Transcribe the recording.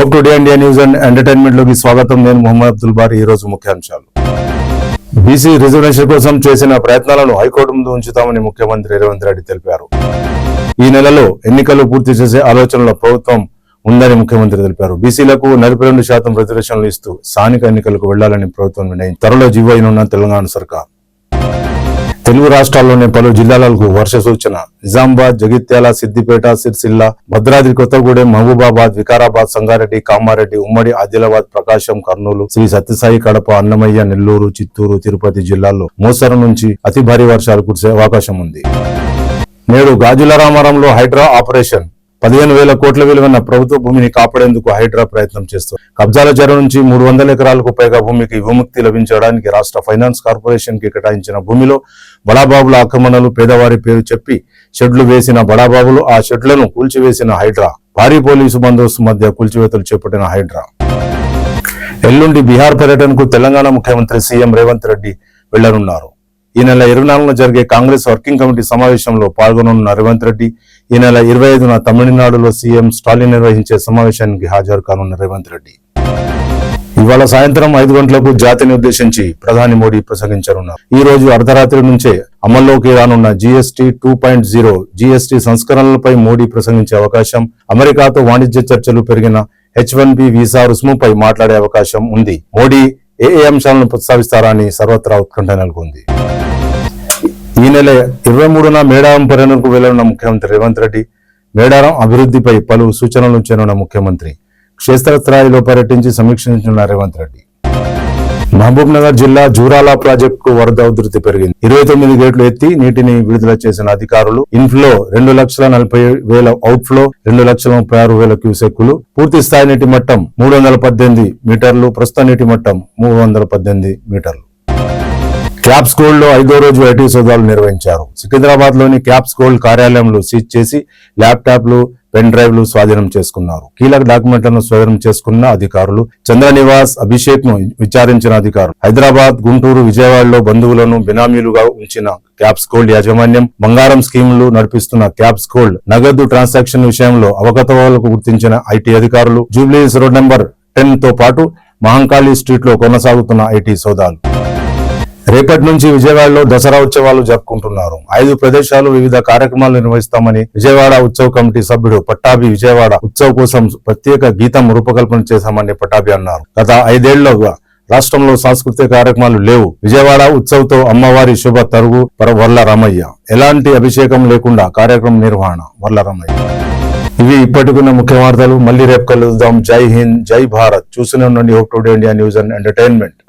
Hope today India news and entertainment లోకి స్వాగతం. నేను మొహమ్మద్ అబ్దుల్ బారీ. ఈ రోజు ముఖ్యాంశాలు. బీసీ రిజర్వేషన్ కోసం చేసిన ప్రయత్నాలను హైకోర్టు ముందు ఉంచుతామని ముఖ్యమంత్రి రేవంత్ రెడ్డి తెలిపారు. ఈ నెలలో ఎన్నికలు పూర్తి చేసే ఆలోచనలో ప్రభుత్వం ఉందని ముఖ్యమంత్రి తెలిపారు. బీసీలకు 42% రిజర్వేషన్లు ఇస్తూ స్థానిక ఎన్నికలకు వెళ్లాలని ప్రభుత్వం నిర్ణయించింది. త్వరలో జీవో అయినున్న తెలంగాణ సర్కార్. తెలుగు రాష్ట్రాల్లోని పలు జిల్లాలకు వర్ష సూచన. నిజామాబాద్, జగిత్యాల, సిద్దిపేట, సిరిసిల్ల, భద్రాద్రి కొత్తగూడెం, మహబూబాబాద్, వికారాబాద్, సంగారెడ్డి, కామారెడ్డి, ఉమ్మడి ఆదిలాబాద్, ప్రకాశం, కర్నూలు, శ్రీ సత్యసాయి, కడప, అన్నమయ్య, నెల్లూరు, చిత్తూరు, తిరుపతి జిల్లాల్లో మోస్తరు నుంచి అతి భారీ వర్షాలు కురిసే అవకాశం ఉంది. నేడు గాజుల రామారంలో హైడ్రా ఆపరేషన్. 15,000 కోట్ల విలువైన ప్రభుత్వ భూమిని కాపాడేందుకు హైడ్రా ప్రయత్నం చేస్తుంది. కబ్జాల చెర నుంచి 300 ఎకరాలకు పైగా భూమికి విముక్తి లభించడానికి రాష్ట్ర ఫైనాన్స్ కార్పొరేషన్ కి కేటాయించిన భూమిలో బడాబాబుల ఆక్రమణలు, పేదవారి పేరు చెప్పి షెడ్లు వేసిన బడాబాబులు, ఆ షెడ్లను కూల్చివేసిన హైడ్రా, భారీ పోలీసు బందోబస్తు మధ్య కూల్చివేతలు చేపట్టిన హైడ్రా. ఎల్లుండి బీహార్ పర్యటనకు తెలంగాణ ముఖ్యమంత్రి సీఎం రేవంత్ రెడ్డి వెళ్లనున్నారు. ఈ నెల 24న జరిగే కాంగ్రెస్ వర్కింగ్ కమిటీ సమావేశంలో పాల్గొననున్న రేవంత్ రెడ్డి ఈ నెల 25న తమిళనాడులో సీఎం స్టాలిన్ నిర్వహించే సమావేశానికి హాజరు కానున్న రేవంత్ రెడ్డి ఇవాళ సాయంత్రం 5 గంటలకు జాతిని ఉద్దేశించి ప్రధాని మోడీ ప్రసంగించనున్నారు. ఈ రోజు అర్ధరాత్రి నుంచే అమల్లోకి రానున్న జీఎస్టీ 2.0 జీఎస్టీ సంస్కరణలపై మోడీ ప్రసంగించే అవకాశం, అమెరికాతో వాణిజ్య చర్చలు పెరిగిన H1B వీసా రుసుముపై మాట్లాడే అవకాశం ఉంది. మోడీ ఏ అంశాలను ప్రస్తావిస్తారా అని సర్వత్రా ఉత్కంఠ నెలకొంది. ఈ నెల 23న మేడారం పర్యటనకు వెళ్లనున్న ముఖ్యమంత్రి రేవంత్ రెడ్డి మేడారం అభివృద్ధిపై పలు సూచనలు చేయనున్న ముఖ్యమంత్రి క్షేత్రస్థాయిలో పర్యటించి సమీక్షించనున్న రేవంత్ రెడ్డి. మహబూబ్ నగర్ జిల్లా జూరాల ప్రాజెక్టుకు వరద ఉధృతి పెరిగింది. 29 గేట్లు ఎత్తి నీటిని విడుదల చేసిన అధికారులు ఇన్ఫ్లో 2,40,000, అవుట్ఫ్లో 2,36,000 క్యూసెక్కులు. పూర్తి స్థాయి నీటి మట్టం 318 మీటర్లు, ప్రస్తుత నీటి మట్టం 318 మీటర్లు. క్యాప్స్ గోల్డ్ లో 5వ రోజు ఐటీ సోదాలు నిర్వహించారు. సికింద్రాబాద్ లోని క్యాప్స్ గోల్డ్ కార్యాలయంలో సీజ్ చేసి ల్యాప్టాప్లు, పెన్ డ్రైవ్లు స్వాధీనం చేసుకున్నారు. కీలక డాక్యుమెంట్లను స్వాధీనం చేసుకున్న అధికారులు చంద్రనివాస్, అభిషేక్ ను విచారించిన అధికారులు హైదరాబాద్, గుంటూరు, విజయవాడలో బంధువులను బినామీలుగా ఉంచిన క్యాప్స్ గోల్డ్ యాజమాన్యం బంగారం స్కీములు నడిపిస్తున్న క్యాప్స్ గోల్డ్ నగదు ట్రాన్సాక్షన్ విషయంలో అవకతవకలకు గుర్తించిన ఐటీ అధికారులు జూబ్లీహిల్స్ రోడ్ నెంబర్ 10 తో పాటు మహంకాళి స్ట్రీట్ లో కొనసాగుతున్న ఐటీ సోదాలు. రేపటి నుంచి విజయవాడలో దసరా ఉత్సవాలు జరుపుకుంటున్నారు. 5 ప్రదేశాలు వివిధ కార్యక్రమాలు నిర్వహిస్తామని విజయవాడ ఉత్సవ కమిటీ సభ్యుడు పట్టాభి విజయవాడ ఉత్సవ్ కోసం ప్రత్యేక గీతం రూపకల్పన చేశామని పట్టాభి అన్నారు. గత 5 ఏళ్లుగా రాష్ట్రంలో సాంస్కృతిక కార్యక్రమాలు లేవు. విజయవాడ ఉత్సవ్ తో అమ్మవారి శుభ తరుగు వర్ల రామయ్య. ఎలాంటి అభిషేకం లేకుండా కార్యక్రమం నిర్వహణ వర్ల రామయ్య. ఇవి ఇప్పటికున్న ముఖ్య వార్తలు. మళ్ళీ రేపు కలుద్దాం. జై హింద్, జై భారత్. చూస్తూనే ఉండండి hope today India news and entertainment.